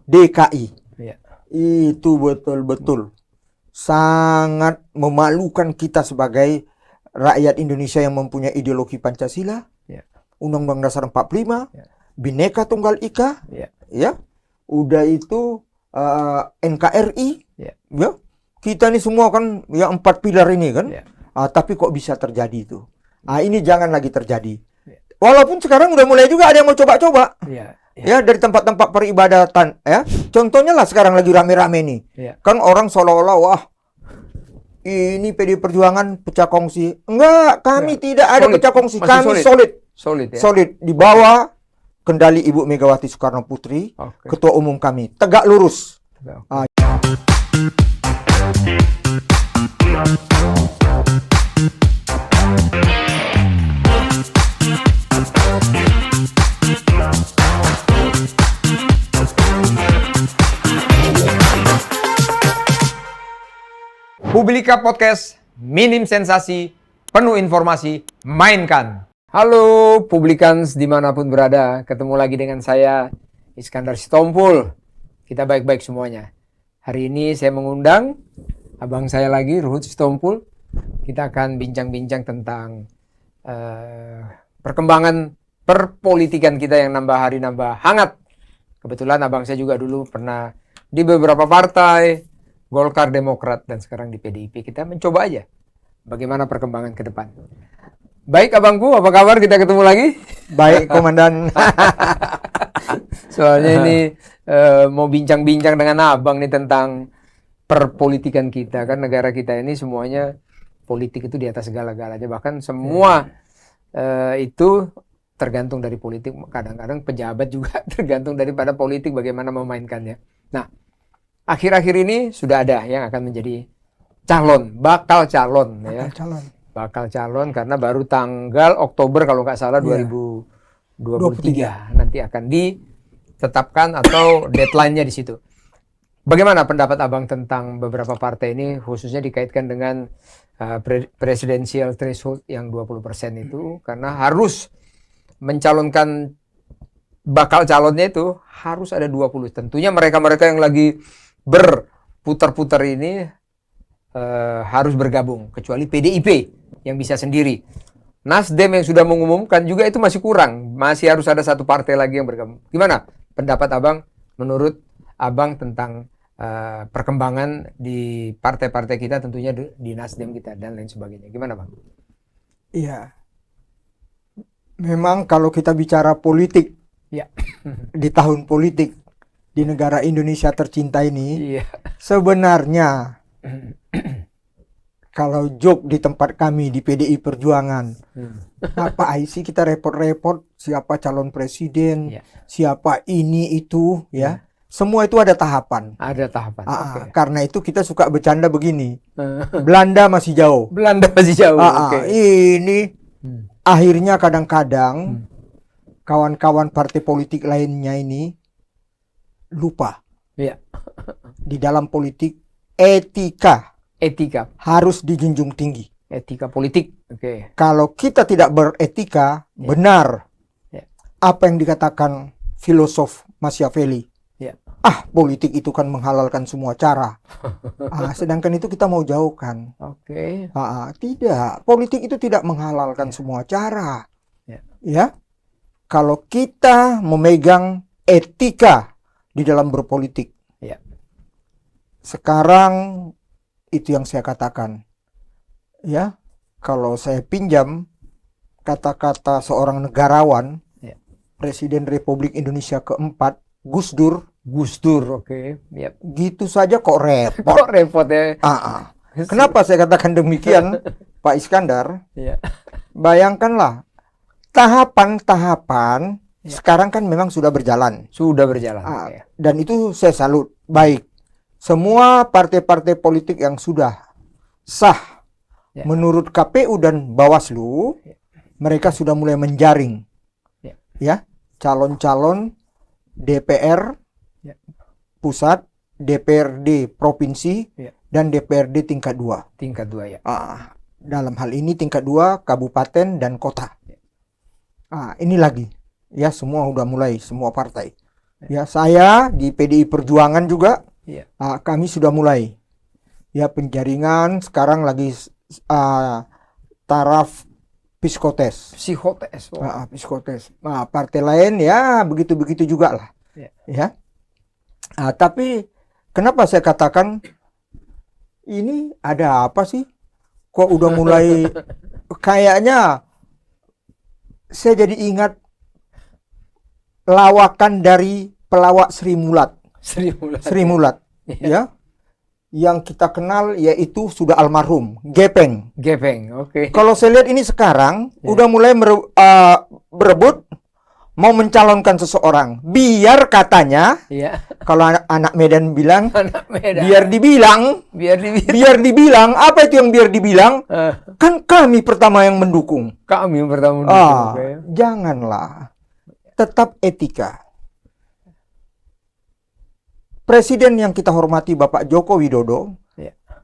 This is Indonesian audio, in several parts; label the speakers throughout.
Speaker 1: DKI.
Speaker 2: Ya.
Speaker 1: Itu betul-betul sangat memalukan kita sebagai rakyat Indonesia yang mempunyai ideologi Pancasila,
Speaker 2: Ya.
Speaker 1: Undang-Undang Dasar 45,
Speaker 2: Ya.
Speaker 1: Bhinneka Tunggal Ika,
Speaker 2: Ya.
Speaker 1: ya, udah itu NKRI,
Speaker 2: Ya.
Speaker 1: ya, kita nih semua kan ya 4 pilar ini kan,
Speaker 2: Ya.
Speaker 1: tapi kok bisa terjadi itu? Ini jangan lagi terjadi.
Speaker 2: Ya.
Speaker 1: Walaupun sekarang udah mulai juga ada yang mau coba-coba,
Speaker 2: Ya.
Speaker 1: ya dari tempat-tempat peribadatan, ya. Contohnya lah sekarang lagi rame-rame nih,
Speaker 2: Ya.
Speaker 1: kan orang seolah-olah wah ini PD Perjuangan pecah kongsi. Enggak, kami tidak ada
Speaker 2: Solid.
Speaker 1: pecah kongsi,
Speaker 2: Masih
Speaker 1: kami
Speaker 2: solid.
Speaker 1: solid.
Speaker 2: Solid ya.
Speaker 1: Solid di bawah kendali Ibu Megawati Soekarno Putri,
Speaker 2: Oke.
Speaker 1: ketua umum kami, tegak lurus.
Speaker 2: Oke. Publika Podcast, minim sensasi, penuh informasi, mainkan. Halo Publikans dimanapun berada, ketemu lagi dengan saya Iskandar Sitompul. Kita baik-baik semuanya. Hari ini saya mengundang abang saya lagi, Ruhut Sitompul. Kita akan bincang-bincang tentang perkembangan perpolitikan kita yang nambah hari nambah hangat. Kebetulan abang saya juga dulu pernah di beberapa partai, Golkar, Demokrat, dan sekarang di PDIP. Kita mencoba aja bagaimana perkembangan ke depan. Baik abangku, apa kabar? Kita ketemu lagi.
Speaker 1: Baik, Komandan.
Speaker 2: Soalnya ini mau bincang-bincang dengan abang nih tentang perpolitikan kita. Kan negara kita ini semuanya politik itu di atas segala-galanya. Bahkan semua itu tergantung dari politik. Kadang-kadang pejabat juga tergantung daripada politik bagaimana memainkannya. Nah, akhir-akhir ini sudah ada yang akan menjadi bakal calon ya. Bakal calon karena baru tanggal Oktober kalau nggak salah 2023 nanti akan ditetapkan atau deadline-nya di situ. Bagaimana pendapat abang tentang beberapa partai ini khususnya dikaitkan dengan presidensial threshold yang 20% itu karena harus mencalonkan bakal calonnya itu harus ada 20. Tentunya mereka-mereka yang lagi berputar-putar ini harus bergabung kecuali PDIP yang bisa sendiri. Nasdem yang sudah mengumumkan juga itu masih kurang, masih harus ada satu partai lagi yang bergabung. Gimana pendapat abang menurut abang tentang perkembangan di partai-partai kita, tentunya di Nasdem kita dan lain sebagainya? Gimana bang?
Speaker 1: Iya, memang kalau kita bicara politik
Speaker 2: ya.
Speaker 1: di tahun politik di negara Indonesia tercinta ini,
Speaker 2: Iya.
Speaker 1: sebenarnya kalau joke di tempat kami di PDI Perjuangan, apa sih kita repot-repot siapa calon presiden,
Speaker 2: Ya.
Speaker 1: siapa ini itu, ya. Semua itu ada tahapan.
Speaker 2: Ada tahapan. Okay.
Speaker 1: Karena itu kita suka bercanda begini. Belanda masih jauh.
Speaker 2: Belanda masih jauh. Okay.
Speaker 1: Ini akhirnya kadang-kadang kawan-kawan partai politik lainnya ini lupa.
Speaker 2: Ya.
Speaker 1: Di dalam politik etika harus dijunjung tinggi.
Speaker 2: Etika politik. Oke.
Speaker 1: Kalau kita tidak beretika, benar apa yang dikatakan filosof Machiavelli. Politik itu kan menghalalkan semua cara. Sedangkan itu kita mau jauhkan.
Speaker 2: Oke.
Speaker 1: Tidak, politik itu tidak menghalalkan semua cara.
Speaker 2: Ya.
Speaker 1: Kalau kita memegang etika di dalam berpolitik.
Speaker 2: Ya.
Speaker 1: Sekarang itu yang saya katakan. Ya, kalau saya pinjam kata-kata seorang negarawan, Presiden Republik Indonesia keempat, Gus Dur,
Speaker 2: oke. Yep.
Speaker 1: Gitu saja kok repot.
Speaker 2: Kok repot ya?
Speaker 1: Kenapa saya katakan demikian, Pak Iskandar?
Speaker 2: Ya.
Speaker 1: Bayangkanlah, tahapan-tahapan sekarang kan memang sudah berjalan.
Speaker 2: Okay.
Speaker 1: Dan itu saya salut. Baik, semua partai-partai politik yang sudah sah menurut KPU dan Bawaslu, mereka sudah mulai menjaring calon-calon DPR pusat, DPRD provinsi, dan DPRD tingkat 2.
Speaker 2: Tingkat 2 ya.
Speaker 1: Dalam hal ini tingkat 2 kabupaten dan kota. Ini lagi. Ya, semua udah mulai, semua partai. Ya, saya di PDI Perjuangan juga
Speaker 2: Ya.
Speaker 1: kami sudah mulai. Ya, penjaringan sekarang lagi taraf psikotes.
Speaker 2: Psikotes.
Speaker 1: Psikotes. Nah, partai lain ya begitu-begitu juga lah.
Speaker 2: Ya.
Speaker 1: Ya. Tapi kenapa saya katakan ini ada apa sih? Kok udah mulai kayaknya saya jadi ingat lawakan dari pelawak Sri Mulat. Sri Mulat. Ya. Yang kita kenal yaitu sudah almarhum Gepeng.
Speaker 2: Oke.
Speaker 1: Kalau saya lihat ini sekarang udah mulai berebut mau mencalonkan seseorang. Biar katanya, kalau anak Medan bilang, biar dibilang, apa itu yang biar dibilang? Kan kami pertama yang mendukung. Janganlah. Tetap etika. Presiden yang kita hormati Bapak Joko Widodo,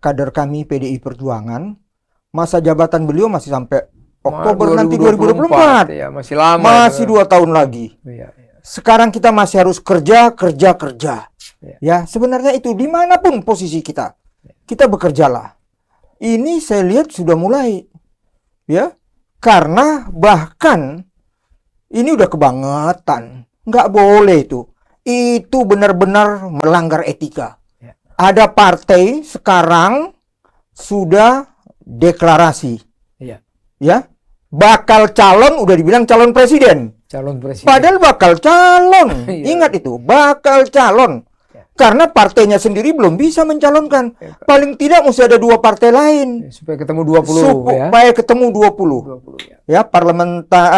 Speaker 1: kader kami PDI Perjuangan, masa jabatan beliau masih sampai Oktober nanti 2024.
Speaker 2: Ya, masih lama.
Speaker 1: Masih 2 tahun lagi. Sekarang kita masih harus kerja. Ya, sebenarnya itu dimanapun posisi kita, kita bekerjalah. Ini saya lihat sudah mulai, ya, karena bahkan ini udah kebangetan, nggak boleh itu. Itu benar-benar melanggar etika. Ada partai sekarang sudah deklarasi, ya, bakal calon, udah dibilang calon presiden. Padahal bakal calon. Ingat itu, bakal calon. Karena partainya sendiri belum bisa mencalonkan. Paling tidak mesti ada 2 partai lain.
Speaker 2: Supaya ketemu 20.
Speaker 1: Supaya ketemu 20. Ya,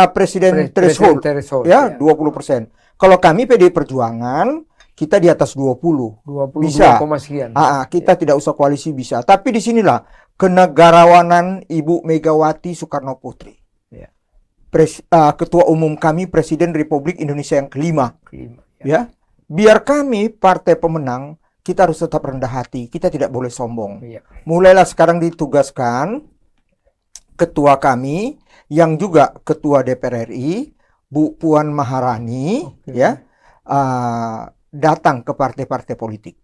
Speaker 1: presiden threshold. Ya, 20%. Kalau kami PDI Perjuangan, kita di atas 20. Bisa. Kita tidak usah koalisi bisa. Tapi disinilah kenegarawanan Ibu Megawati Soekarno Putri. Ketua Umum kami, Presiden Republik Indonesia yang kelima. Ya. Biar kami partai pemenang, kita harus tetap rendah hati. Kita tidak boleh sombong. Mulailah sekarang ditugaskan ketua kami yang juga ketua DPR RI, Bu Puan Maharani, ya, datang ke partai-partai politik.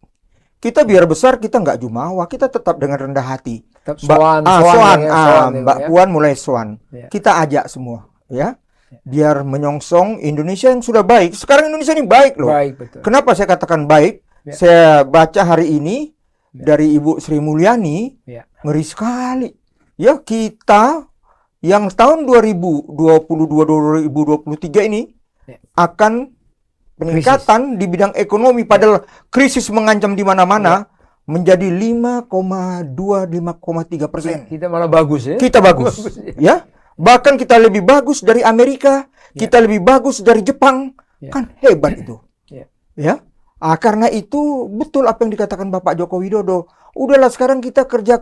Speaker 1: Kita biar besar, kita nggak jumawa, kita tetap dengan rendah hati. Mbak Puan mulai soan. Kita ajak semua, ya. Biar menyongsong Indonesia yang sudah baik. Sekarang Indonesia ini baik loh. Kenapa saya katakan baik? Saya baca hari ini dari Ibu Sri Mulyani, ngeri sekali. Ya, kita yang tahun 2022-2023 ini akan peningkatan di bidang ekonomi, padahal krisis mengancam di mana-mana, menjadi 5,2-5,3%.
Speaker 2: Kita malah bagus, ya.
Speaker 1: Kita bagus. Ya. Bahkan kita lebih bagus dari Amerika, kita lebih bagus dari Jepang. Kan hebat itu. Ya. Karena itu betul apa yang dikatakan Bapak Joko Widodo. Udahlah sekarang kita kerja.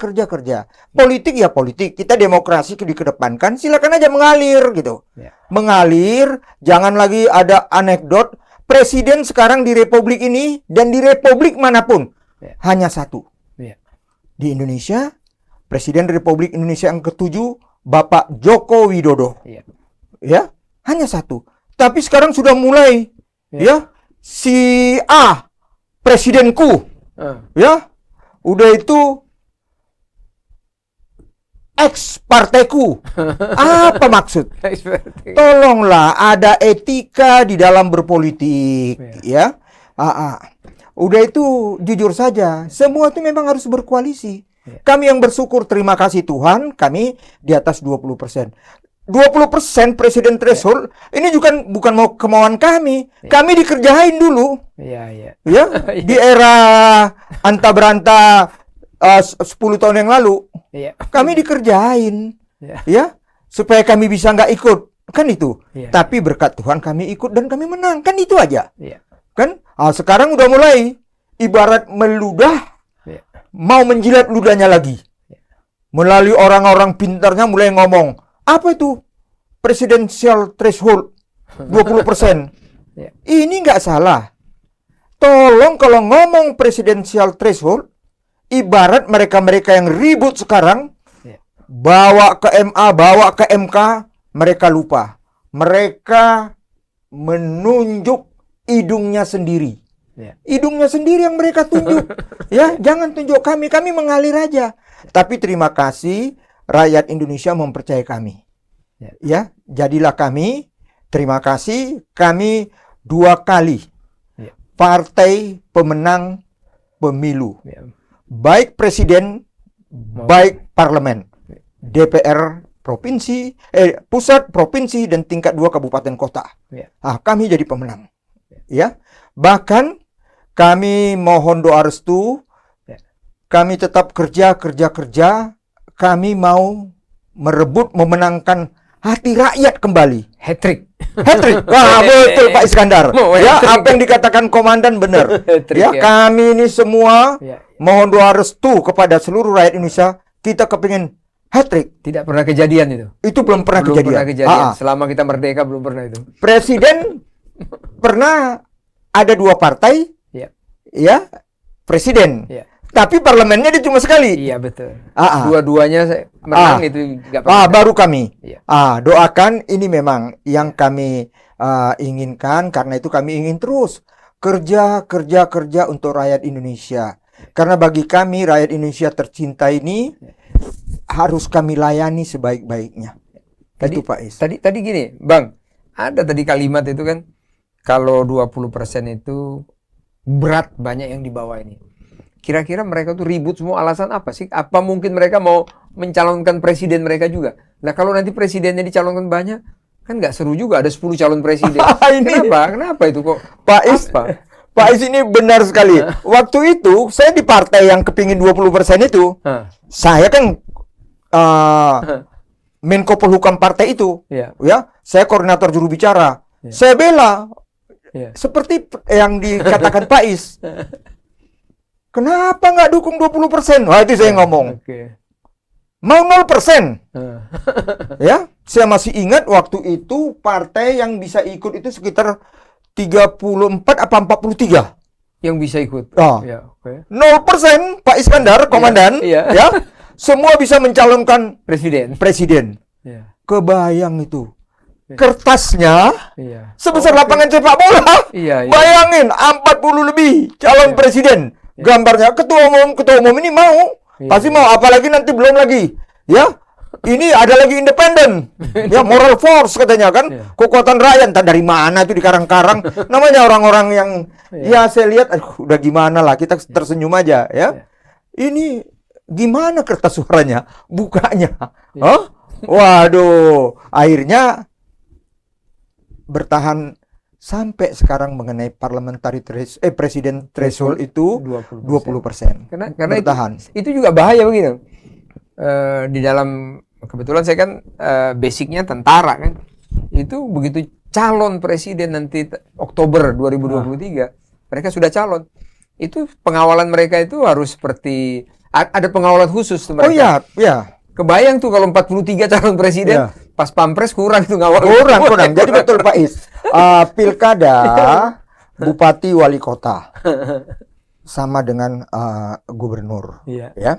Speaker 1: Politik ya politik. Kita demokrasi dikedepankan. Silakan aja mengalir gitu. Mengalir. Jangan lagi ada anekdot. Presiden sekarang di Republik ini dan di Republik manapun hanya satu. Di Indonesia, Presiden Republik Indonesia yang ke-7 Bapak Joko Widodo. Ya, hanya satu. Tapi sekarang sudah mulai, ya, si A presidenku, ya, udah itu X partaiku. Apa maksud? Tolonglah ada etika di dalam berpolitik, ya. Udah itu jujur saja, semua itu memang harus berkoalisi. Kami yang bersyukur, terima kasih Tuhan, kami di atas 20%. 20% presiden threshold ini juga bukan mau kemauan kami. Kami dikerjain dulu. Ya, di era anta beranta 10 tahun yang lalu. Kami dikerjain. Ya, supaya kami bisa nggak ikut. Kan itu. Tapi berkat Tuhan kami ikut dan kami menang. Kan itu aja. Kan? Sekarang udah mulai ibarat meludah mau menjilat ludahnya lagi. Melalui orang-orang pintarnya mulai ngomong, apa itu presidential threshold 20%? Ini nggak salah. Tolong kalau ngomong presidential threshold, ibarat mereka-mereka yang ribut sekarang, bawa ke MA, bawa ke MK, mereka lupa. Mereka menunjuk hidungnya sendiri.
Speaker 2: Ya.
Speaker 1: Hidungnya sendiri yang mereka tunjuk. Ya, jangan tunjuk kami mengalir aja. Tapi terima kasih rakyat Indonesia mempercayai kami. Ya, jadilah kami, terima kasih, kami 2 kali partai pemenang pemilu. Baik presiden, baik parlemen, DPR provinsi, pusat, provinsi, dan tingkat 2 kabupaten kota. Kami jadi pemenang. Ya, bahkan kami mohon doa restu, kami tetap kerja. Kami mau merebut, memenangkan hati rakyat kembali.
Speaker 2: Hat-trick.
Speaker 1: Wah, betul Pak Iskandar. Ya, apa yang dikatakan komandan benar. Ya, kami ini semua mohon doa restu kepada seluruh rakyat Indonesia. Kita kepingin hat-trick.
Speaker 2: Tidak pernah kejadian itu.
Speaker 1: Itu belum pernah kejadian.
Speaker 2: Selama kita merdeka belum pernah itu.
Speaker 1: Presiden pernah ada 2 partai. Ya, presiden. Tapi parlemennya dia cuma sekali.
Speaker 2: Iya, betul. Dua-duanya menang itu nggak pernah.
Speaker 1: Baru kami. Doakan, ini memang yang kami inginkan, karena itu kami ingin terus kerja untuk rakyat Indonesia. Karena bagi kami rakyat Indonesia tercinta ini harus kami layani sebaik-baiknya. Itu Pak Is.
Speaker 2: Tadi gini, Bang. Ada tadi kalimat itu kan, kalau 20% itu berat, banyak yang di bawah ini. Kira-kira mereka tuh ribut semua alasan apa sih? Apa mungkin mereka mau mencalonkan presiden mereka juga? Nah, kalau nanti presidennya dicalonkan banyak, kan nggak seru juga ada 10 calon presiden. Kenapa itu kok?
Speaker 1: Pak Is ini benar sekali. Waktu itu saya di partai yang kepingin 20% itu. Saya kan Menko Polhukam partai itu. Ya, saya koordinator juru bicara. Saya bela. Seperti yang dikatakan Pak Is. Kenapa nggak dukung 20%? Wah, itu saya ngomong. Mau 0%. Ya, saya masih ingat waktu itu partai yang bisa ikut itu sekitar 34 apa 43
Speaker 2: yang bisa ikut.
Speaker 1: 0% Pak Iskandar, komandan. Ya, semua bisa mencalonkan presiden. Kebayang itu. Kertasnya sebesar lapangan sepak bola. Bayangin 40 lebih calon presiden. Gambarnya ketua umum ini mau. Pasti mau, apalagi nanti belum lagi. Ya. Ini ada lagi independen. Ya, moral force katanya kan. Kekuatan rakyat. Entah dari mana itu dikarang-karang. Namanya orang-orang yang ya saya lihat udah gimana lah, kita tersenyum aja ya. Ini gimana kertas suaranya? Bukanya. Waduh, akhirnya bertahan sampai sekarang mengenai parliamentary presiden threshold itu 20%.
Speaker 2: Karena
Speaker 1: bertahan.
Speaker 2: Itu juga bahaya begitu. Di dalam, kebetulan saya kan basicnya tentara kan. Itu begitu calon presiden nanti Oktober 2023, mereka sudah calon. Itu pengawalan mereka itu harus seperti ada pengawalan khusus tuh mereka.
Speaker 1: Oh iya, iya.
Speaker 2: Kebayang tuh kalau 43 calon presiden, pas pampres kurang itu ngawal.
Speaker 1: Kurang. Jadi betul Pak Is. Pilkada, bupati, wali kota, sama dengan gubernur. Ya.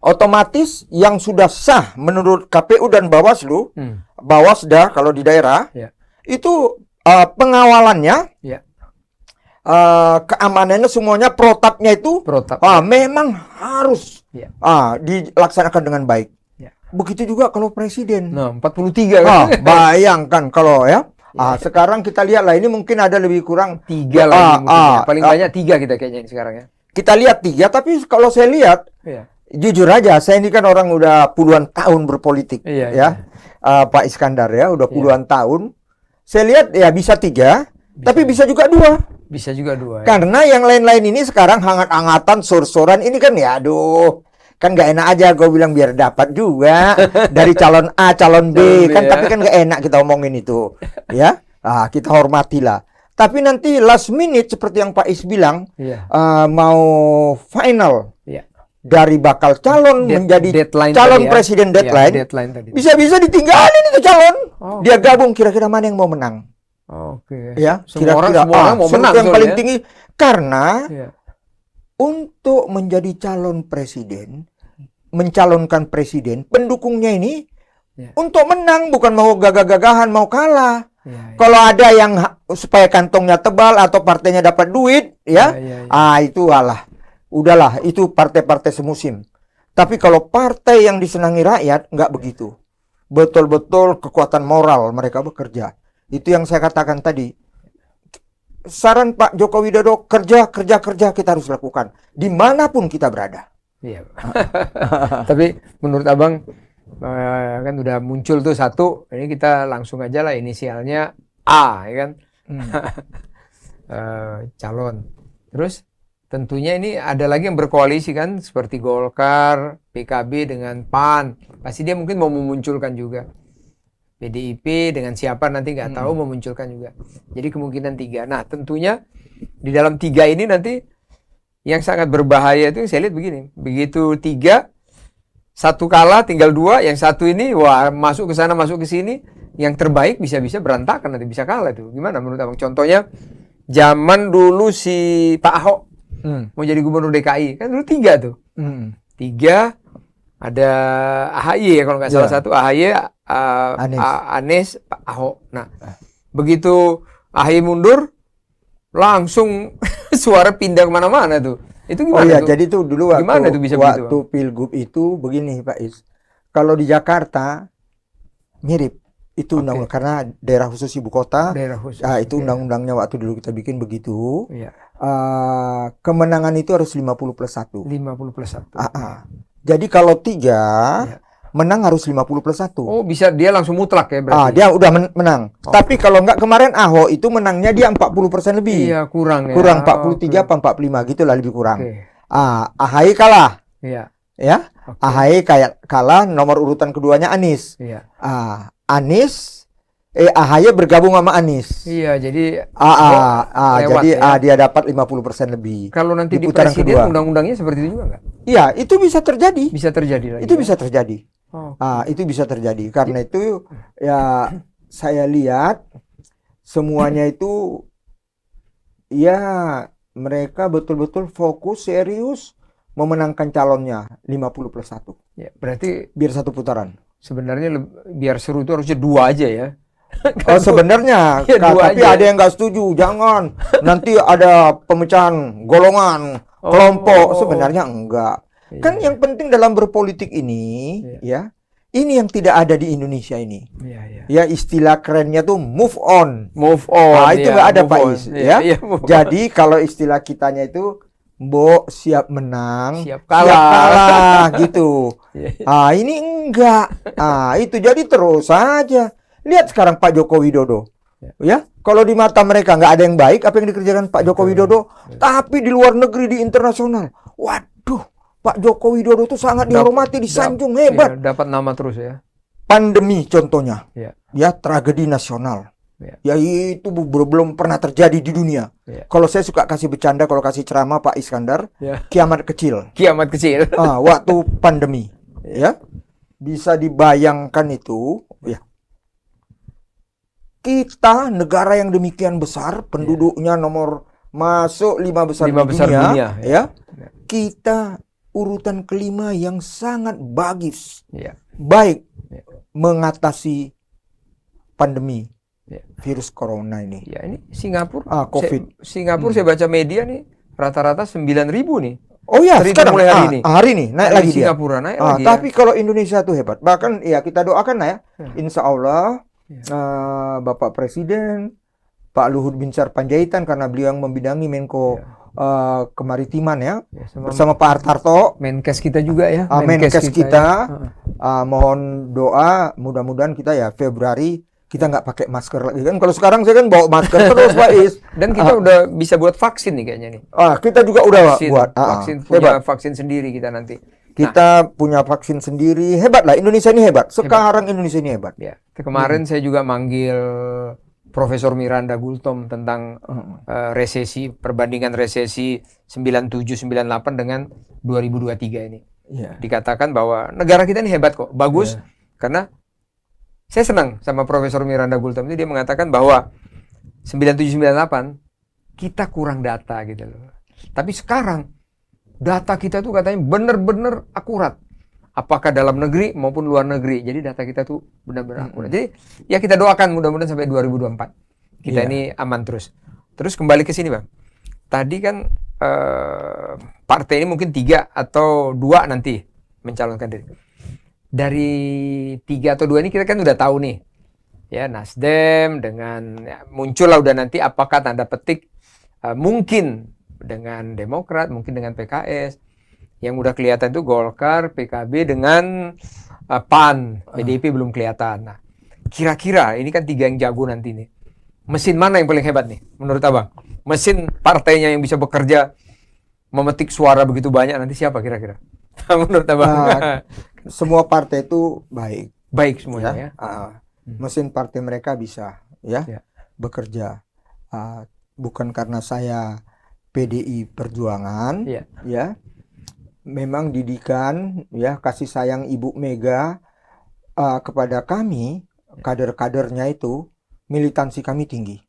Speaker 1: Otomatis yang sudah sah menurut KPU dan Bawaslu, Bawasda kalau di daerah, itu pengawalannya, keamanannya semuanya, protapnya itu memang harus dilaksanakan dengan baik. Begitu juga kalau presiden.
Speaker 2: Nah, 43 kan.
Speaker 1: Bayangkan kalau sekarang kita lihat lah, ini mungkin ada lebih kurang
Speaker 2: 3 lah. Paling banyak 3 kita kayaknya sekarang ya.
Speaker 1: Kita lihat 3, tapi kalau saya lihat, jujur aja, saya ini kan orang udah puluhan tahun berpolitik, Pak Iskandar ya, udah puluhan tahun. Saya lihat ya bisa 3, tapi bisa juga 2.
Speaker 2: Bisa juga 2.
Speaker 1: Karena yang lain-lain ini sekarang hangat-hangatan, sor-soran ini kan ya, aduh, kan nggak enak aja gue bilang biar dapat juga dari calon A, calon B, kan tapi kan nggak enak kita omongin itu, ya. Kita hormatilah. Tapi nanti last minute seperti yang Pak Is bilang, mau final dari bakal calon menjadi calon presiden deadline bisa-bisa ditinggalin itu calon. Dia gabung, kira-kira mana yang mau menang. Ya,
Speaker 2: semua orang mau menang
Speaker 1: yang paling tinggi karena untuk menjadi calon presiden, mencalonkan presiden, pendukungnya ini untuk menang, bukan mau gagah-gagahan, mau kalah.
Speaker 2: Ya, ya.
Speaker 1: Kalau ada yang supaya kantongnya tebal atau partainya dapat duit, ya, itu udahlah, itu partai-partai semusim. Tapi kalau partai yang disenangi rakyat, nggak begitu. Betul-betul kekuatan moral mereka bekerja. Itu yang saya katakan tadi. Saran Pak Joko Widodo, kerja kita harus lakukan. Dimanapun kita berada.
Speaker 2: Iya. Tapi menurut Abang, kan udah muncul tuh satu, ini kita langsung aja lah inisialnya A, ya kan? Calon. Terus tentunya ini ada lagi yang berkoalisi kan, seperti Golkar, PKB dengan PAN. Pasti dia mungkin mau memunculkan juga. PDIP dengan siapa nanti nggak tahu, memunculkan juga. Jadi kemungkinan 3. Nah tentunya di dalam 3 ini nanti yang sangat berbahaya itu yang saya lihat begini. Begitu 3, satu kalah tinggal 2, yang satu ini wah masuk ke sana masuk ke sini, yang terbaik bisa-bisa berantakan nanti, bisa kalah tuh. Gimana menurut Abang? Contohnya zaman dulu si Pak Ahok mau jadi gubernur DKI kan dulu 3 tuh. 3 ada AHY ya kalau nggak salah, satu AHY, Anies, Pak Ahok. Nah begitu AHY mundur langsung suara pindah kemana-mana tuh. Itu gimana?
Speaker 1: Oh iya,
Speaker 2: tuh?
Speaker 1: jadi tuh dulu
Speaker 2: Gimana tuh bisa begitu,
Speaker 1: waktu Pilgub itu begini Pak Is. Kalau di Jakarta mirip itu undang karena daerah khusus ibu kota.
Speaker 2: Daerah khusus.
Speaker 1: Itu undang-undangnya waktu dulu kita bikin begitu.
Speaker 2: Iya.
Speaker 1: Kemenangan itu harus 50+1.
Speaker 2: 50+1.
Speaker 1: Jadi kalau 3 menang harus 50+1.
Speaker 2: Oh, bisa dia langsung mutlak ya berarti.
Speaker 1: Dia udah menang. Tapi kalau nggak kemarin Ahok itu menangnya dia 40% lebih.
Speaker 2: Iya, kurang ya.
Speaker 1: Kurang 43 apa 45 gitulah, lebih kurang. AHY kalah.
Speaker 2: Iya.
Speaker 1: Ya. AHY kalah, nomor urutan keduanya Anies.
Speaker 2: Iya.
Speaker 1: AHY bergabung sama Anies.
Speaker 2: Iya, jadi
Speaker 1: jadi dia dapat 50% lebih.
Speaker 2: Kalau nanti di
Speaker 1: putaran
Speaker 2: presiden
Speaker 1: kedua.
Speaker 2: undang-undangnya seperti itu juga nggak?
Speaker 1: Iya, itu bisa terjadi.
Speaker 2: Bisa terjadi lagi.
Speaker 1: Itu bisa terjadi. Itu bisa terjadi. Karena itu ya saya lihat semuanya itu ya mereka betul-betul fokus serius memenangkan calonnya 50+1.
Speaker 2: Ya, berarti
Speaker 1: biar satu putaran.
Speaker 2: Sebenarnya biar seru itu harusnya 2 aja ya.
Speaker 1: Sebenarnya tapi ada yang nggak setuju. Jangan nanti ada pemecahan golongan, kelompok. Sebenarnya enggak. Kan yang penting dalam berpolitik ini ya, ini yang tidak ada di Indonesia ini. Ya istilah kerennya tuh move on.
Speaker 2: Move on.
Speaker 1: Itu nggak ada Pak Is ya. Jadi kalau istilah kitanya itu Mbok siap menang,
Speaker 2: siap kalah
Speaker 1: gitu. Ini enggak. Itu jadi terus saja. Lihat sekarang Pak Joko Widodo. Ya, kalau di mata mereka nggak ada yang baik apa yang dikerjakan Pak Joko Widodo, tapi di luar negeri, di internasional, waduh, Pak Joko Widodo itu sangat dihormati, disanjung, hebat.
Speaker 2: Dapat nama terus ya.
Speaker 1: Pandemi contohnya. Ya, tragedi nasional. Ya itu belum pernah terjadi di dunia. Kalau saya suka kasih bercanda, kalau kasih ceramah Pak Iskandar, kiamat kecil.
Speaker 2: Kiamat kecil.
Speaker 1: Waktu pandemi, ya bisa dibayangkan itu. Ya, kita negara yang demikian besar, penduduknya nomor masuk 5 besar, di dunia, ya. Kita urutan kelima yang sangat bagus, baik mengatasi pandemi. Virus corona ini.
Speaker 2: Ya ini Singapura.
Speaker 1: COVID.
Speaker 2: Singapura saya baca media nih rata-rata 9.000 nih.
Speaker 1: Oh ya, sekarang
Speaker 2: mulai hari ini.
Speaker 1: Naik lagi dia.
Speaker 2: Singapura naik lagi.
Speaker 1: Tapi kalau Indonesia tuh hebat. Bahkan ya kita doakan lah ya. Insya Allah Bapak Presiden Pak Luhut Binsar Panjaitan, karena beliau yang membidangi Menko Kemaritiman ya, bersama Pak Hartarto.
Speaker 2: Menkes kita juga ya.
Speaker 1: Menkes kita. Mohon doa, mudah-mudahan kita ya Februari kita nggak pakai masker lagi kan. Kalau sekarang saya kan bawa masker terus Pak Is.
Speaker 2: Dan kita udah bisa buat vaksin nih kayaknya nih.
Speaker 1: Kita juga udah buat
Speaker 2: punya vaksin sendiri kita nanti.
Speaker 1: Kita punya vaksin sendiri. Hebat lah, Indonesia ini hebat. Sekarang Indonesia ini hebat.
Speaker 2: Ya. Kemarin saya juga manggil Profesor Miranda Gultom tentang resesi, perbandingan resesi 97-98 dengan 2023 ini. Dikatakan bahwa negara kita ini hebat kok, bagus. Karena saya senang sama Profesor Miranda Gultom itu, dia mengatakan bahwa 97-98 kita kurang data gitu loh. Tapi sekarang data kita tuh katanya benar-benar akurat. apakah dalam negeri maupun luar negeri. Jadi data kita tuh benar-benar akurat. Jadi ya kita doakan mudah-mudahan sampai 2024 kita ini aman terus. Terus kembali ke sini Bang. Tadi kan partai ini mungkin 3 atau 2 nanti mencalonkan diri. Dari 3 atau 2 ini kita kan udah tahu nih. Ya, Nasdem dengan muncul lah udah nanti apakah tanda petik mungkin dengan Demokrat, mungkin dengan PKS. Yang udah kelihatan itu Golkar, PKB dengan PAN, PDIP belum kelihatan. Nah, kira-kira ini kan 3 yang jago nanti nih. Mesin mana yang paling hebat nih menurut Abang? Mesin partainya yang bisa bekerja memetik suara begitu banyak nanti siapa kira-kira? Menurut Abang?
Speaker 1: Semua partai itu baik.
Speaker 2: Baik semuanya ya.
Speaker 1: Mesin partai mereka bisa bekerja. Bukan karena saya PDI Perjuangan, ya. Memang didikan, ya, kasih sayang Ibu Mega kepada kami, kader-kadernya itu, militansi kami tinggi,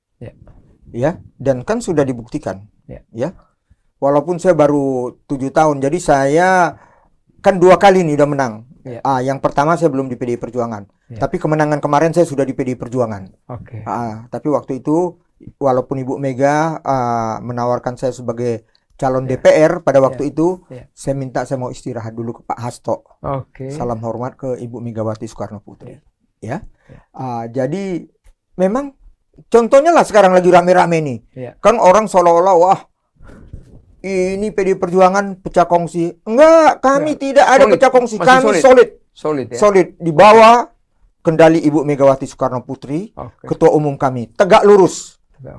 Speaker 1: ya, dan kan sudah dibuktikan, ya. Walaupun saya baru 7 tahun, jadi saya kan 2 kali nih udah menang. Yang pertama saya belum di PDI Perjuangan, tapi kemenangan kemarin saya sudah di PDI Perjuangan. Tapi waktu itu, walaupun Ibu Mega menawarkan saya sebagai calon DPR pada waktu itu, saya minta saya mau istirahat dulu ke Pak Hasto. Salam hormat ke Ibu Megawati Soekarno Putri. Ya, jadi memang contohnya lah sekarang lagi rame-rame nih, kan orang seolah-olah wah ini PDI Perjuangan pecah kongsi. Enggak, kami tidak ada pecah kongsi. Kami solid di bawah kendali Ibu Megawati Soekarno Putri, Ketua Umum kami, tegak lurus.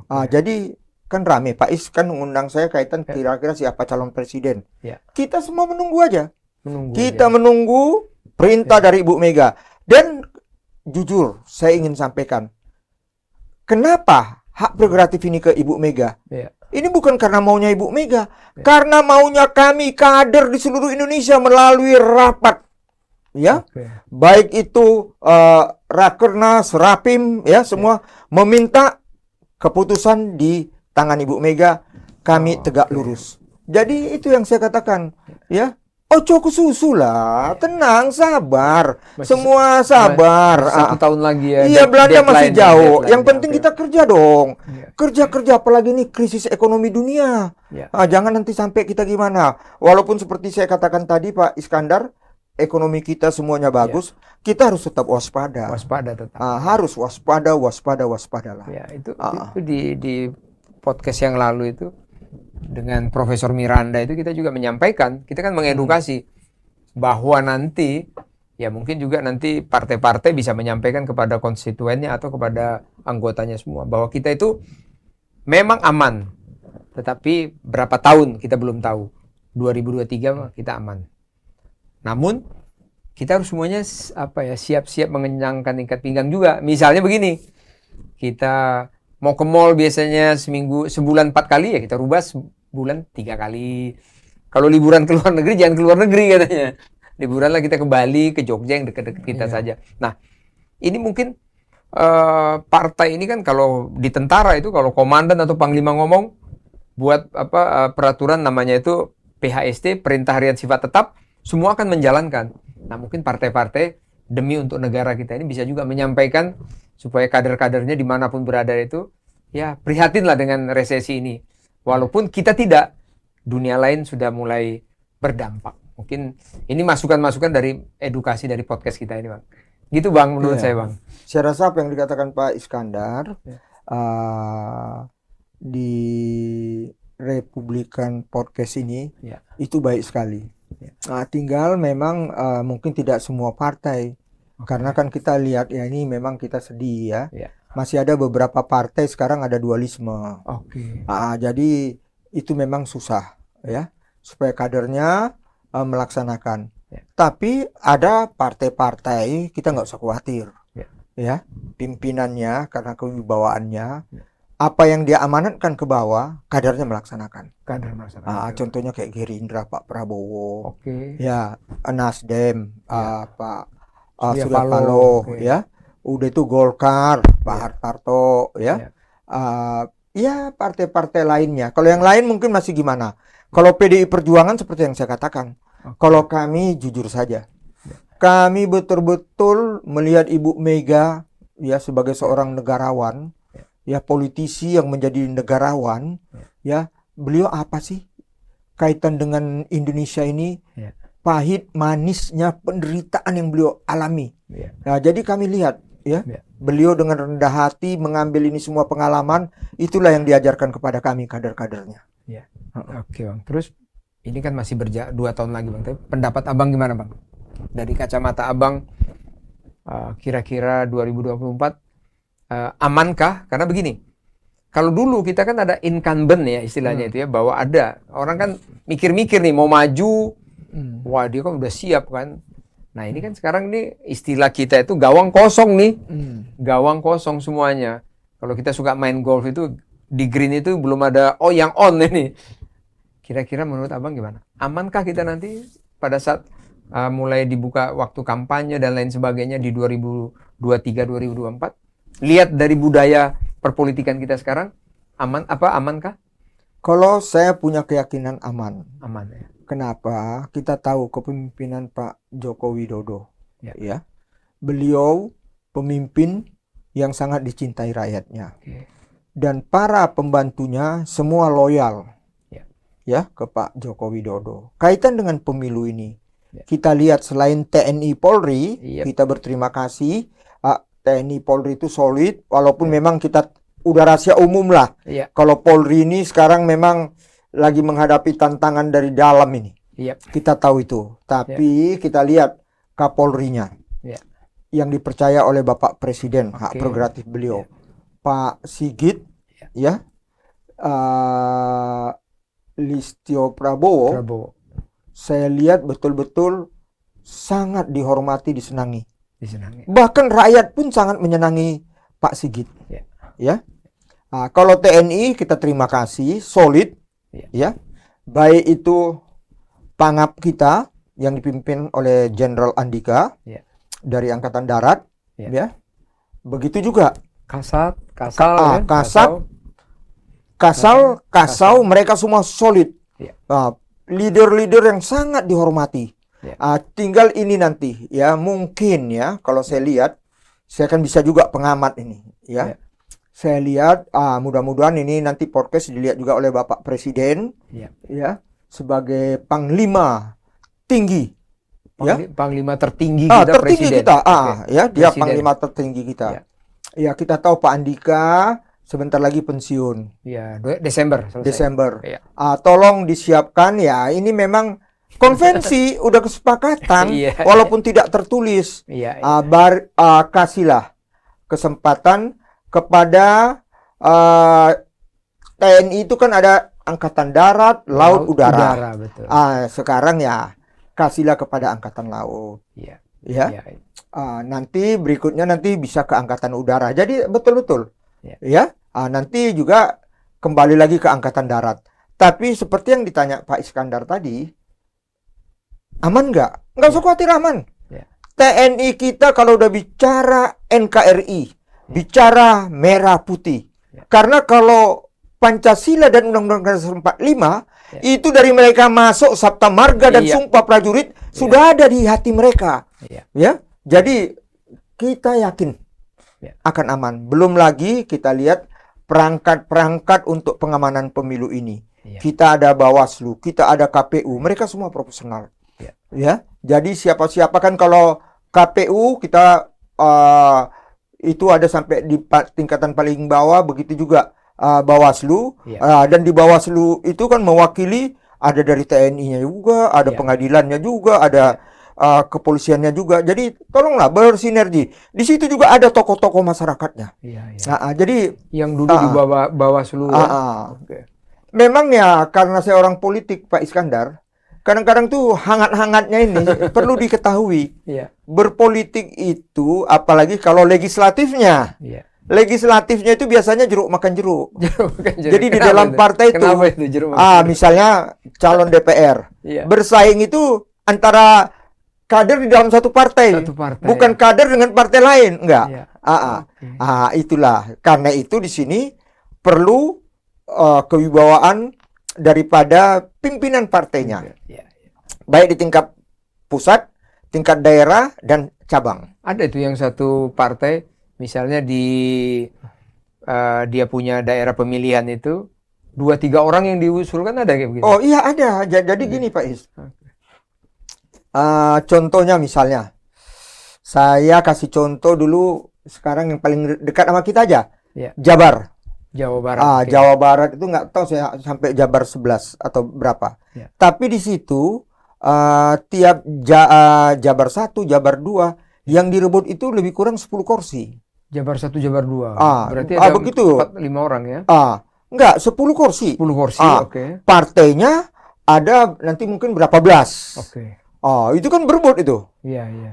Speaker 1: Jadi kan rame, Pak Is kan mengundang saya kaitan kira-kira siapa calon presiden. Kita semua menunggu aja. Kita menunggu perintah dari Ibu Mega. Dan jujur, saya ingin sampaikan, kenapa hak prerogatif ini ke Ibu Mega? Ini bukan karena maunya Ibu Mega, karena maunya kami kader di seluruh Indonesia melalui rapat, ya, baik itu Rakernas, Rapim, ya, semua meminta keputusan di tangan Ibu Mega, kami tegak lurus. Jadi itu yang saya katakan, ya. Ojo kesusu lah, tenang, sabar, semua sabar.
Speaker 2: 1 tahun lagi ya.
Speaker 1: Iya, Belanda masih jauh. Yang penting kita kerja dong. Kerja apalagi nih krisis ekonomi dunia. Jangan nanti sampai kita gimana. Walaupun seperti saya katakan tadi Pak Iskandar, ekonomi kita semuanya bagus, kita harus tetap waspada.
Speaker 2: Waspada tetap.
Speaker 1: Harus waspada lah.
Speaker 2: Ya, itu di podcast yang lalu itu dengan Profesor Miranda itu kita juga menyampaikan, kita kan mengedukasi bahwa nanti ya mungkin juga nanti partai-partai bisa menyampaikan kepada konstituennya atau kepada anggotanya semua bahwa kita itu memang aman, tetapi berapa tahun kita belum tahu. 2023 kita aman. Namun kita harus semuanya siap-siap mengenyangkan ikat pinggang juga. Misalnya begini, kita mau ke mall biasanya sebulan 4 kali, ya kita rubah sebulan 3 kali. Kalau liburan ke luar negeri jangan ke luar negeri katanya. Liburanlah kita ke Bali, ke Jogja yang dekat-dekat kita saja. Nah, ini mungkin partai ini kan kalau di tentara itu kalau komandan atau panglima ngomong buat peraturan namanya itu PHST, perintah harian sifat tetap, semua akan menjalankan. Nah, mungkin partai-partai demi untuk negara kita ini bisa juga menyampaikan supaya kader-kadernya dimanapun berada itu ya prihatinlah dengan resesi ini. Walaupun kita tidak, dunia lain sudah mulai berdampak. Mungkin ini masukan-masukan dari edukasi dari podcast kita ini Bang. Gitu Bang menurut saya Bang.
Speaker 1: Saya rasa apa yang dikatakan Pak Iskandar di Republikan Podcast ini itu baik sekali. Tinggal memang mungkin tidak semua partai. Karena kan kita lihat ya ini memang kita sedih ya. Masih ada beberapa partai sekarang ada dualisme. Jadi itu memang susah ya supaya kadernya melaksanakan. Tapi ada partai-partai kita nggak usah khawatir. Ya, pimpinannya karena kewibawaannya apa yang dia amanatkan ke bawah kadernya melaksanakan. Contohnya kayak Gerindra Pak Prabowo. Ya, Nasdem Pak Surya Paloh, ya, udah itu Golkar, Pak Hartarto, ya, ya partai-partai lainnya. Kalau yang lain mungkin masih gimana? Kalau PDI Perjuangan seperti yang saya katakan, kalau kami jujur saja, Kami betul-betul melihat Ibu Mega ya sebagai seorang negarawan, ya politisi yang menjadi negarawan, ya beliau apa sih kaitan dengan Indonesia ini? Pahit manisnya penderitaan yang beliau alami. Nah, jadi kami lihat ya, beliau dengan rendah hati mengambil ini semua pengalaman, itulah yang diajarkan kepada kami kader-kadernya.
Speaker 2: Oke Bang, terus ini kan masih 2 tahun lagi Bang, tapi pendapat Abang gimana Bang? Dari kacamata Abang, kira-kira 2024 amankah? Karena begini, kalau dulu kita kan ada incumbent ya istilahnya itu ya, bahwa ada orang kan mikir-mikir nih mau maju, wah dia kan udah siap kan. Nah ini kan sekarang nih istilah kita itu gawang kosong nih, gawang kosong semuanya. Kalau kita suka main golf itu di green itu belum ada yang on ini. Kira-kira menurut Abang gimana? Amankah kita nanti pada saat mulai dibuka waktu kampanye dan lain sebagainya di 2023-2024? Lihat dari budaya perpolitikan kita sekarang, amankah?
Speaker 1: Kalau saya punya keyakinan aman.
Speaker 2: Aman ya.
Speaker 1: Kenapa? Kita tahu kepemimpinan Pak Joko Widodo. Ya. Beliau pemimpin yang sangat dicintai rakyatnya. Dan para pembantunya semua loyal ya ke Pak Joko Widodo. Kaitan dengan pemilu ini, kita lihat selain TNI Polri, kita berterima kasih. TNI Polri itu solid, walaupun memang kita udah rahasia umum lah. Kalau Polri ini sekarang memang lagi menghadapi tantangan dari dalam ini. Kita tahu itu. Tapi kita lihat Kapolrinya yang dipercaya oleh Bapak Presiden, hak prerogatif beliau. Pak Sigit, Listio Prabowo, saya lihat betul-betul sangat dihormati, disenangi. Bahkan rakyat pun sangat menyenangi Pak Sigit. Kalau TNI kita terima kasih, solid. Baik itu Pangap kita yang dipimpin oleh Jenderal Andika dari Angkatan Darat. Begitu juga Kasal, mereka semua solid. Leader-leader yang sangat dihormati. Tinggal ini nanti mungkin kalau saya lihat, saya kan bisa juga pengamat ini saya lihat mudah-mudahan ini nanti podcast dilihat juga oleh Bapak Presiden sebagai panglima tinggi
Speaker 2: panglima tertinggi kita,
Speaker 1: tertinggi
Speaker 2: Presiden.
Speaker 1: kita dia
Speaker 2: Presiden.
Speaker 1: panglima tertinggi kita. Kita tahu Pak Andika sebentar lagi pensiun.
Speaker 2: Desember.
Speaker 1: Tolong disiapkan ini memang konvensi udah kesepakatan walaupun tidak tertulis. Kasihlah kesempatan kepada TNI itu kan ada Angkatan Darat, Laut, Udara.
Speaker 2: Betul.
Speaker 1: Sekarang kasihlah kepada Angkatan Laut. Nanti berikutnya nanti bisa ke Angkatan Udara. Jadi betul-betul. Nanti juga kembali lagi ke Angkatan Darat. Tapi seperti yang ditanya Pak Iskandar tadi, aman nggak? Nggak usah khawatir, aman. TNI kita kalau udah bicara NKRI, bicara merah putih. Karena kalau Pancasila dan Undang-Undang Dasar 45 itu dari mereka masuk Sabta Marga dan Sumpah Prajurit sudah ada di hati mereka. Jadi kita yakin akan aman. Belum lagi kita lihat perangkat-perangkat untuk pengamanan pemilu ini. Kita ada Bawaslu, kita ada KPU, mereka semua profesional. Jadi siapa-siapa kan kalau KPU kita itu ada sampai di tingkatan paling bawah, begitu juga Bawaslu. Dan di Bawaslu itu kan mewakili ada dari TNI-nya juga, ada pengadilannya juga, ada kepolisiannya juga. Jadi tolonglah bersinergi. Di situ juga ada tokoh-tokoh masyarakatnya. Jadi
Speaker 2: yang dulu di Bawaslu.
Speaker 1: Memang karena saya orang politik Pak Iskandar, kadang-kadang tuh hangat-hangatnya ini perlu diketahui. Berpolitik itu apalagi kalau legislatifnya. Legislatifnya itu biasanya jeruk makan jeruk. Jadi di dalam partai itu, misalnya calon DPR bersaing itu antara kader di dalam satu partai, bukan kader dengan partai lain, enggak. Itulah karena itu di sini perlu kewibawaan daripada pimpinan partainya, baik di tingkat pusat, tingkat daerah dan cabang.
Speaker 2: Ada itu yang satu partai, misalnya dia punya daerah pemilihan itu 2-3 orang yang diusulkan, ada kayak begitu.
Speaker 1: Oh iya ada. Jadi gini Pak Is. Contohnya misalnya, saya kasih contoh dulu sekarang yang paling dekat sama kita aja.
Speaker 2: Ya.
Speaker 1: Jabar.
Speaker 2: Jawa Barat. oke.
Speaker 1: Jawa Barat itu nggak tahu saya sampai Jabar 11 atau berapa.
Speaker 2: Ya.
Speaker 1: Tapi di situ tiap Jabar 1, Jabar 2 yang direbut itu lebih kurang 10 kursi.
Speaker 2: Jabar 1, Jabar 2. Berarti ada
Speaker 1: begitu.
Speaker 2: 4-5 orang ya.
Speaker 1: Enggak, 10 kursi.
Speaker 2: 10 kursi, oke.
Speaker 1: Partainya ada nanti mungkin berapa belas.
Speaker 2: Oke.
Speaker 1: Itu kan berebut itu.
Speaker 2: Iya, iya.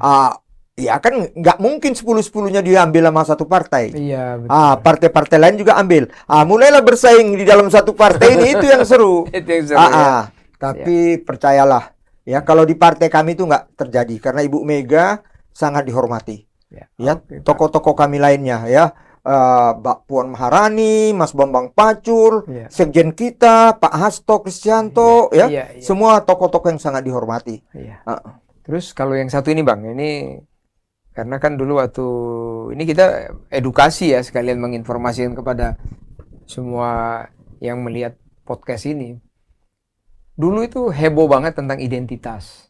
Speaker 1: Ya kan nggak mungkin 10-10-nya diambil sama satu partai.
Speaker 2: Iya, betul.
Speaker 1: Partai-partai lain juga ambil. Mulailah bersaing di dalam satu partai ini, itu yang seru.
Speaker 2: Itu yang seru, ya.
Speaker 1: Tapi percayalah, ya kalau di partai kami itu nggak terjadi karena Ibu Mega sangat dihormati. Ya,
Speaker 2: Oke, Pak.
Speaker 1: tokoh-tokoh kami lainnya ya. Mbak Puan Maharani, Mas Bambang Pacul,
Speaker 2: Iya.
Speaker 1: Sekjen kita, Pak Hasto Kristianto,
Speaker 2: Iya,
Speaker 1: ya,
Speaker 2: iya.
Speaker 1: semua tokoh-tokoh yang sangat dihormati.
Speaker 2: Iya.
Speaker 1: Ah.
Speaker 2: Terus kalau yang satu ini Bang, ini karena kan dulu waktu ini kita edukasi ya, sekalian menginformasikan kepada semua yang melihat podcast ini. Dulu itu heboh banget tentang identitas.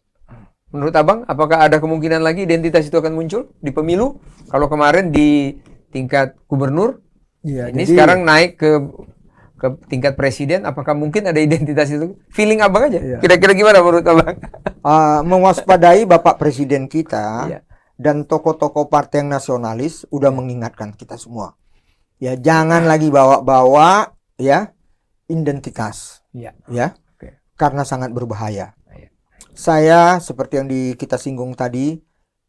Speaker 2: Menurut Abang, apakah ada kemungkinan lagi identitas itu akan muncul di pemilu? Kalau kemarin di tingkat gubernur,
Speaker 1: Iya,
Speaker 2: ini
Speaker 1: jadi-
Speaker 2: sekarang naik ke tingkat presiden, apakah mungkin ada identitas itu? Feeling Abang aja.
Speaker 1: Iya.
Speaker 2: Kira-kira gimana menurut Abang?
Speaker 1: Mewaspadai Bapak Presiden kita
Speaker 2: Iya.
Speaker 1: dan tokoh-tokoh partai yang nasionalis udah mengingatkan kita semua. Ya, jangan lagi bawa-bawa ya identitas.
Speaker 2: Iya.
Speaker 1: Ya.
Speaker 2: Oke.
Speaker 1: Karena sangat berbahaya.
Speaker 2: Iya.
Speaker 1: Saya seperti yang kita singgung tadi,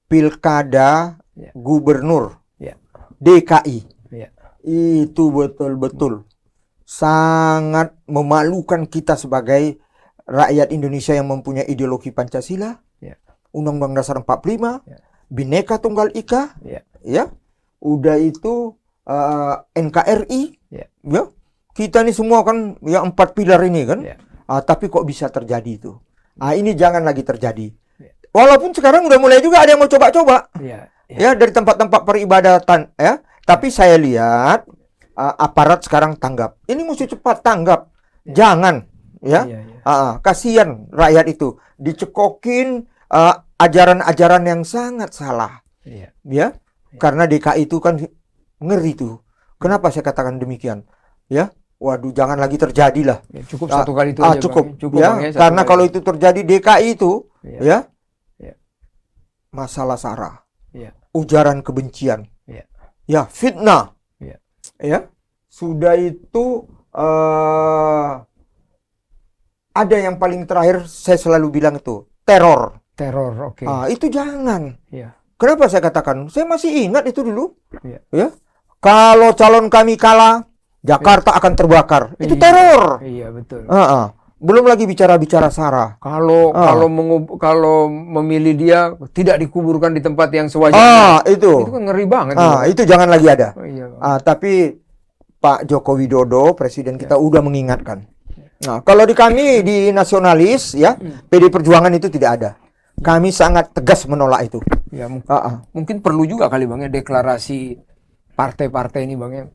Speaker 1: pilkada
Speaker 2: Iya.
Speaker 1: gubernur
Speaker 2: Iya.
Speaker 1: DKI
Speaker 2: Iya.
Speaker 1: itu betul-betul sangat memalukan kita sebagai rakyat Indonesia yang mempunyai ideologi Pancasila,
Speaker 2: Iya.
Speaker 1: Undang-Undang Dasar 45,
Speaker 2: Iya.
Speaker 1: Bhinneka Tunggal Ika,
Speaker 2: Iya.
Speaker 1: ya, udah itu NKRI,
Speaker 2: Iya.
Speaker 1: ya, kita ini semua kan ya 4 pilar ini kan,
Speaker 2: Iya.
Speaker 1: tapi kok bisa terjadi itu? Ini jangan lagi terjadi.
Speaker 2: Iya.
Speaker 1: Walaupun sekarang udah mulai juga ada yang mau coba-coba.
Speaker 2: Iya.
Speaker 1: Ya, dari tempat-tempat peribadatan ya, tapi saya lihat aparat sekarang tanggap. Ini mesti cepat tanggap. Jangan ya.
Speaker 2: Iya, iya.
Speaker 1: Kasihan rakyat itu dicekokin ajaran-ajaran yang sangat salah
Speaker 2: Iya.
Speaker 1: ya. Karena DKI itu kan ngeri tuh. Kenapa saya katakan demikian? Ya. Waduh, jangan lagi terjadi lah.
Speaker 2: Ya, cukup satu kali itu aja,
Speaker 1: Cukup,
Speaker 2: Bang.
Speaker 1: ya.
Speaker 2: Bang, satu
Speaker 1: Karena
Speaker 2: kali.
Speaker 1: kalau itu terjadi DKI itu
Speaker 2: Iya.
Speaker 1: ya.
Speaker 2: Iya.
Speaker 1: Masalah sara.
Speaker 2: Iya.
Speaker 1: Ujaran kebencian.
Speaker 2: Iya.
Speaker 1: Ya, fitnah.
Speaker 2: Iya.
Speaker 1: Ya. Sudah itu ada yang paling terakhir saya selalu bilang itu teror.
Speaker 2: Teror, oke.
Speaker 1: Itu jangan.
Speaker 2: Iya.
Speaker 1: Kenapa saya katakan? Saya masih ingat itu dulu.
Speaker 2: Iya.
Speaker 1: Ya. Kalau calon kami kalah, Jakarta akan terbakar. Itu
Speaker 2: Iya.
Speaker 1: teror.
Speaker 2: Iya, betul.
Speaker 1: Belum lagi bicara-bicara sara.
Speaker 2: Kalau kalau memilih dia tidak dikuburkan di tempat yang sewajarnya. Itu kan ngeri banget.
Speaker 1: Itu jangan lagi ada.
Speaker 2: Oh, iya, Bang.
Speaker 1: Tapi Pak Joko Widodo, presiden kita udah mengingatkan. Nah, kalau di kami di nasionalis ya, PD Perjuangan itu tidak ada. Kami sangat tegas menolak itu.
Speaker 2: Ya, mungkin perlu juga kali Bang ya deklarasi partai-partai ini Bang ya.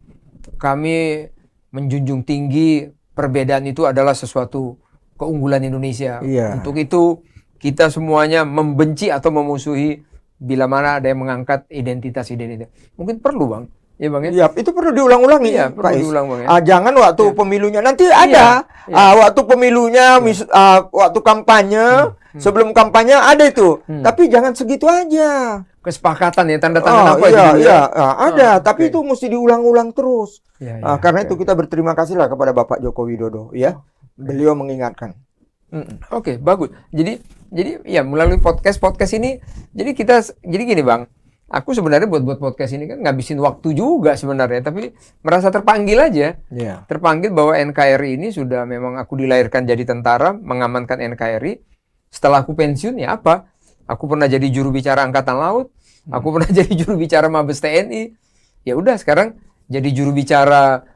Speaker 2: Kami menjunjung tinggi perbedaan itu adalah sesuatu keunggulan Indonesia.
Speaker 1: Iya.
Speaker 2: Untuk itu kita semuanya membenci atau memusuhi bila mana ada yang mengangkat identitas-identitas. Mungkin perlu Bang. Ya Bang ya.
Speaker 1: Iya, itu perlu diulang-ulangi.
Speaker 2: Iya,
Speaker 1: Pak
Speaker 2: perlu
Speaker 1: Is.
Speaker 2: diulang Bang ya.
Speaker 1: Jangan waktu pemilunya nanti ada.
Speaker 2: Iya.
Speaker 1: Waktu pemilunya, waktu kampanye, sebelum kampanye ada itu. Tapi jangan segitu aja.
Speaker 2: Kesepakatan ya tanda tangan apa
Speaker 1: iya,
Speaker 2: itu?
Speaker 1: iya, ada. Tapi
Speaker 2: oke.
Speaker 1: itu mesti diulang-ulang terus.
Speaker 2: Iya, iya,
Speaker 1: Karena
Speaker 2: oke.
Speaker 1: itu kita berterima kasih lah kepada Bapak Joko Widodo, ya. Beliau mengingatkan.
Speaker 2: Oke, bagus. Jadi ya melalui podcast ini, jadi gini Bang. Aku sebenarnya buat podcast ini kan ngabisin waktu juga sebenarnya, tapi merasa terpanggil aja.
Speaker 1: Iya.
Speaker 2: Terpanggil bahwa NKRI ini sudah memang aku dilahirkan jadi tentara, mengamankan NKRI. Setelah aku pensiun ya apa? Aku pernah jadi juru bicara Angkatan Laut, aku pernah jadi juru bicara Mabes TNI. Ya udah sekarang jadi juru bicara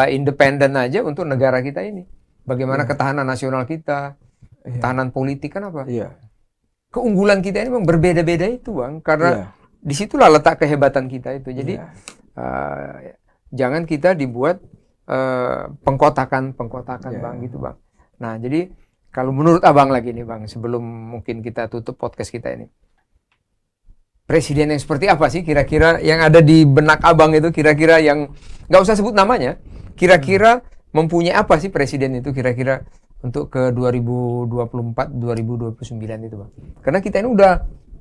Speaker 2: independen aja untuk negara kita ini. Bagaimana ketahanan nasional kita, ketahanan politik kan apa?
Speaker 1: Iya.
Speaker 2: keunggulan kita ini memang berbeda-beda itu Bang, karena
Speaker 1: Iya.
Speaker 2: disitulah letak kehebatan kita itu. Jadi
Speaker 1: Iya.
Speaker 2: jangan kita dibuat pengkotakan
Speaker 1: Iya.
Speaker 2: Bang gitu Bang. Nah jadi kalau menurut Abang lagi nih Bang, sebelum mungkin kita tutup podcast kita ini, presiden yang seperti apa sih kira-kira yang ada di benak Abang itu, kira-kira yang nggak usah sebut namanya, kira-kira mempunyai apa sih presiden itu kira-kira untuk ke 2024-2029 itu Bang? Karena kita ini udah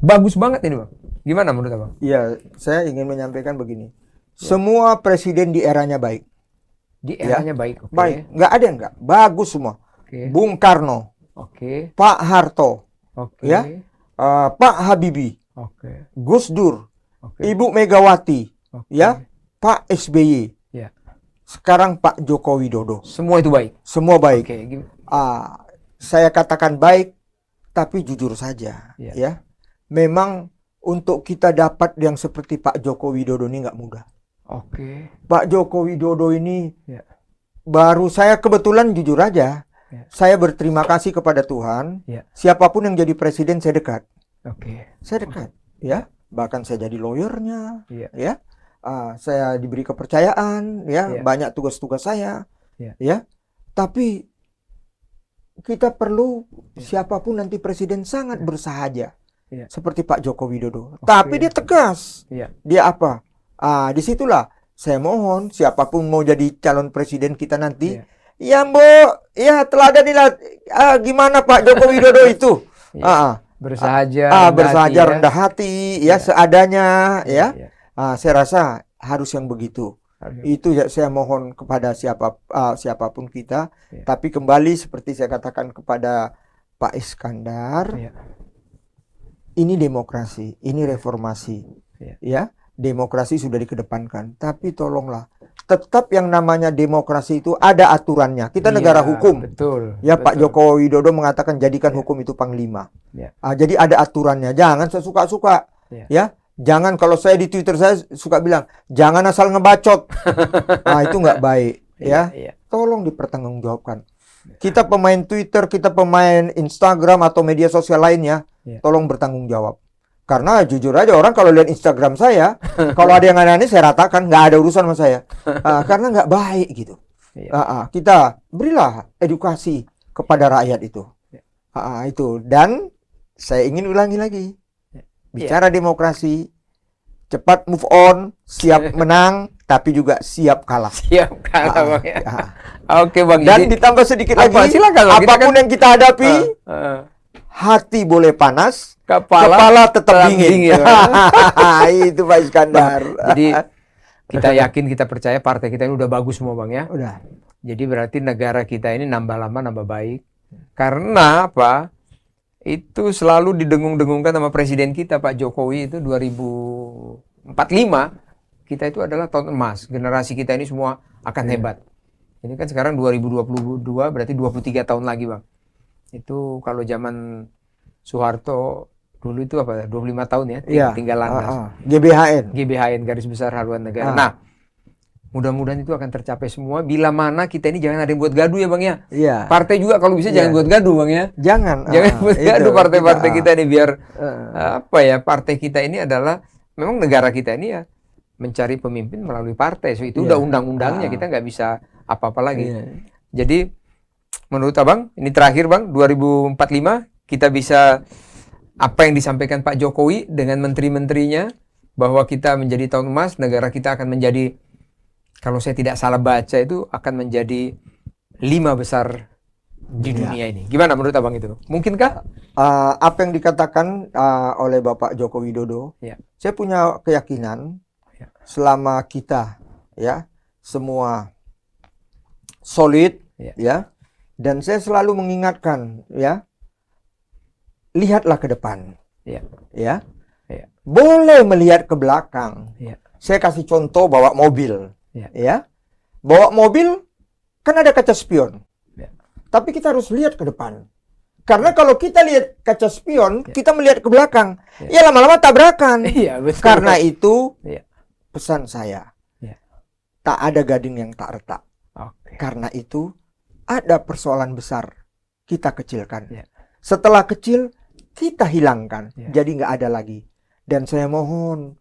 Speaker 2: bagus banget ini Bang. Gimana menurut Abang?
Speaker 1: Iya, saya ingin menyampaikan begini. Semua presiden di eranya baik.
Speaker 2: Di eranya baik, oke.
Speaker 1: Baik, nggak ada yang nggak. Bagus semua.
Speaker 2: Oke.
Speaker 1: Bung Karno,
Speaker 2: Oke.
Speaker 1: Pak Harto,
Speaker 2: Oke.
Speaker 1: Ya. Pak Habibie,
Speaker 2: Oke.
Speaker 1: Gus Dur,
Speaker 2: Oke.
Speaker 1: Ibu Megawati,
Speaker 2: Oke.
Speaker 1: ya, Pak SBY,
Speaker 2: Ya.
Speaker 1: sekarang Pak Joko Widodo.
Speaker 2: Semua itu baik.
Speaker 1: Semua baik.
Speaker 2: Oke.
Speaker 1: Saya katakan baik, tapi jujur saja,
Speaker 2: Ya.
Speaker 1: ya. Memang untuk kita dapat yang seperti Pak Joko Widodo ini nggak mudah.
Speaker 2: Oke.
Speaker 1: Pak Joko Widodo ini
Speaker 2: Ya.
Speaker 1: baru saya kebetulan jujur aja,
Speaker 2: Ya.
Speaker 1: saya berterima kasih kepada Tuhan.
Speaker 2: Ya.
Speaker 1: Siapapun yang jadi presiden saya dekat,
Speaker 2: Oke.
Speaker 1: saya dekat, ya. Bahkan saya jadi lawyernya,
Speaker 2: Iya.
Speaker 1: ya. Saya diberi kepercayaan, ya.
Speaker 2: Ya.
Speaker 1: Banyak tugas-tugas saya,
Speaker 2: Ya.
Speaker 1: ya. Tapi kita perlu
Speaker 2: Ya.
Speaker 1: siapapun nanti presiden sangat
Speaker 2: Ya.
Speaker 1: bersahaja,
Speaker 2: Ya.
Speaker 1: seperti Pak Joko Widodo.
Speaker 2: Oke.
Speaker 1: Tapi dia tegas.
Speaker 2: Iya.
Speaker 1: Dia apa? Disitulah saya mohon siapapun mau jadi calon presiden kita nanti,
Speaker 2: Iya.
Speaker 1: ya Mbok, ya teladanilah gimana Pak Joko Widodo itu.
Speaker 2: Iya. Bersahaja,
Speaker 1: Bersahaja,
Speaker 2: hati,
Speaker 1: rendah hati,
Speaker 2: Ya.
Speaker 1: ya, seadanya, ya.
Speaker 2: Iya.
Speaker 1: Saya rasa harus yang begitu.
Speaker 2: Harus.
Speaker 1: Itu ya saya mohon kepada siapapun kita.
Speaker 2: Ya.
Speaker 1: Tapi kembali seperti saya katakan kepada Pak Iskandar,
Speaker 2: Iya.
Speaker 1: ini demokrasi, ini reformasi,
Speaker 2: Ya.
Speaker 1: ya. Demokrasi sudah dikedepankan, tapi tolonglah tetap yang namanya demokrasi itu ada aturannya. Kita negara
Speaker 2: Iya,
Speaker 1: hukum.
Speaker 2: Betul.
Speaker 1: Ya, Pak
Speaker 2: betul.
Speaker 1: Joko Widodo mengatakan jadikan
Speaker 2: Ya.
Speaker 1: hukum itu panglima.
Speaker 2: Ya.
Speaker 1: Jadi ada aturannya. Jangan sesuka-suka.
Speaker 2: Ya.
Speaker 1: Ya, jangan kalau saya di Twitter saya suka bilang jangan asal ngebacot. Itu nggak baik. Ya,
Speaker 2: Iya.
Speaker 1: tolong dipertanggungjawabkan. Kita pemain Twitter, kita pemain Instagram atau media sosial lainnya,
Speaker 2: Ya.
Speaker 1: tolong bertanggung jawab. Karena jujur aja orang kalau lihat Instagram saya, kalau ada yang aneh-aneh saya ratakan, nggak ada urusan sama saya. Karena nggak baik gitu.
Speaker 2: Iya.
Speaker 1: Kita berilah edukasi kepada rakyat itu. Itu. Dan saya ingin ulangi lagi. Bicara demokrasi, cepat move on, siap menang, tapi juga siap kalah.
Speaker 2: Siap kalah Bang ya. Oke Bang.
Speaker 1: Dan
Speaker 2: Jadi
Speaker 1: ditambah sedikit
Speaker 2: apa?
Speaker 1: lagi,
Speaker 2: Silakan, Bang. Kita
Speaker 1: apapun
Speaker 2: kan-
Speaker 1: yang kita hadapi, hati boleh panas, kepala tetap dingin.
Speaker 2: ya.
Speaker 1: Itu Pak Iskandar.
Speaker 2: Jadi kita yakin, kita percaya partai kita ini udah bagus semua Bang ya.
Speaker 1: Udah.
Speaker 2: Jadi berarti negara kita ini nambah lama nambah baik. Karena apa? Itu selalu didengung-dengungkan sama presiden kita Pak Jokowi itu 2045 kita itu adalah tahun emas. Generasi kita ini semua akan hebat. Ini kan sekarang 2022 berarti 23 tahun lagi Bang. Itu kalau zaman Soeharto dulu itu apa? 25 tahun ya, tinggal landas.
Speaker 1: GBHN.
Speaker 2: GBHN, Garis Besar Haluan Negara. Nah, mudah-mudahan itu akan tercapai semua. Bila mana kita ini jangan ada yang buat gaduh ya Bang ya.
Speaker 1: Iya.
Speaker 2: Partai juga kalau bisa jangan buat gaduh Bang ya.
Speaker 1: Jangan.
Speaker 2: Jangan buat
Speaker 1: Itu,
Speaker 2: gaduh partai-partai kita nih biar
Speaker 1: uh,
Speaker 2: partai kita ini adalah memang negara kita ini ya mencari pemimpin melalui partai. So, itu udah undang-undangnya, kita nggak bisa apa-apa lagi. Jadi menurut Abang, ini terakhir Bang, 2045 kita bisa apa yang disampaikan Pak Jokowi dengan menteri-menterinya bahwa kita menjadi tahun emas, negara kita akan menjadi, kalau saya tidak salah baca itu akan menjadi 5 besar di dunia ini. Gimana menurut Abang itu? Mungkinkah?
Speaker 1: Apa yang dikatakan oleh Bapak Joko Widodo, saya punya keyakinan selama kita ya semua solid ya, dan saya selalu mengingatkan ya, lihatlah ke depan ya. Boleh melihat ke belakang. Saya kasih contoh bawa mobil ya. Bawa mobil kan ada kaca spion. Tapi kita harus lihat ke depan. Karena kalau kita lihat kaca spion, kita melihat ke belakang, ya lama-lama tabrakan.
Speaker 2: Betul.
Speaker 1: Karena itu pesan saya, tak ada gading yang tak retak. Karena itu ada persoalan besar, kita kecilkan. Setelah kecil, kita hilangkan,
Speaker 2: Ya.
Speaker 1: jadi nggak ada lagi. Dan saya mohon,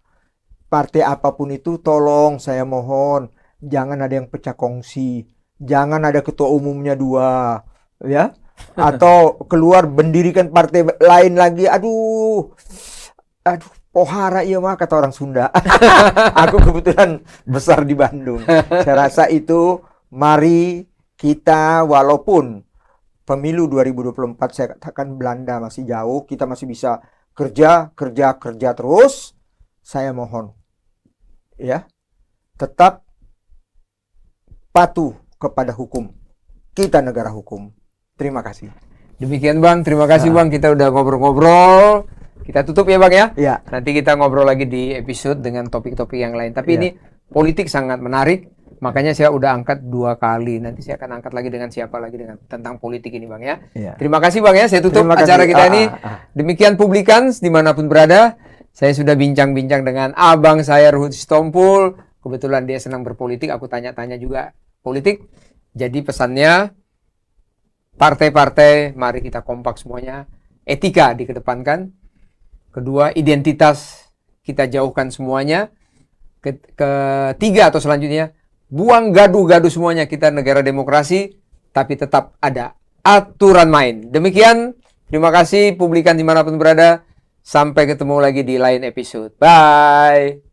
Speaker 1: partai apapun itu, tolong saya mohon, jangan ada yang pecah kongsi, jangan ada ketua umumnya 2, ya, atau keluar mendirikan partai lain lagi. Aduh, pohara iya mah kata orang Sunda. Aku kebetulan besar di Bandung. Saya rasa itu, mari kita, walaupun pemilu 2024 saya katakan Belanda masih jauh, kita masih bisa kerja terus. Saya mohon, ya, tetap patuh kepada hukum. Kita negara hukum. Terima kasih.
Speaker 2: Demikian Bang, terima kasih Bang, kita udah ngobrol-ngobrol. Kita tutup ya Bang ya.
Speaker 1: Ya.
Speaker 2: Nanti kita ngobrol lagi di episode dengan topik-topik yang lain. Tapi
Speaker 1: Ya.
Speaker 2: ini politik sangat menarik. Makanya saya udah angkat 2 kali. Nanti saya akan angkat lagi dengan siapa lagi dengan tentang politik ini Bang ya.
Speaker 1: Ya.
Speaker 2: Terima kasih Bang ya. Saya tutup
Speaker 1: Terima kasih.
Speaker 2: acara kita ini. Demikian Publikans dimanapun berada. Saya sudah bincang-bincang dengan abang saya Ruhut Sitompul. Kebetulan dia senang berpolitik. Aku tanya-tanya juga politik. Jadi pesannya, partai-partai mari kita kompak semuanya. Etika dikedepankan. Kedua, identitas kita jauhkan semuanya. Ketiga atau selanjutnya, buang gaduh-gaduh semuanya. Kita negara demokrasi, tapi tetap ada aturan main. Demikian, terima kasih Publikan dimanapun berada. Sampai ketemu lagi di lain episode. Bye!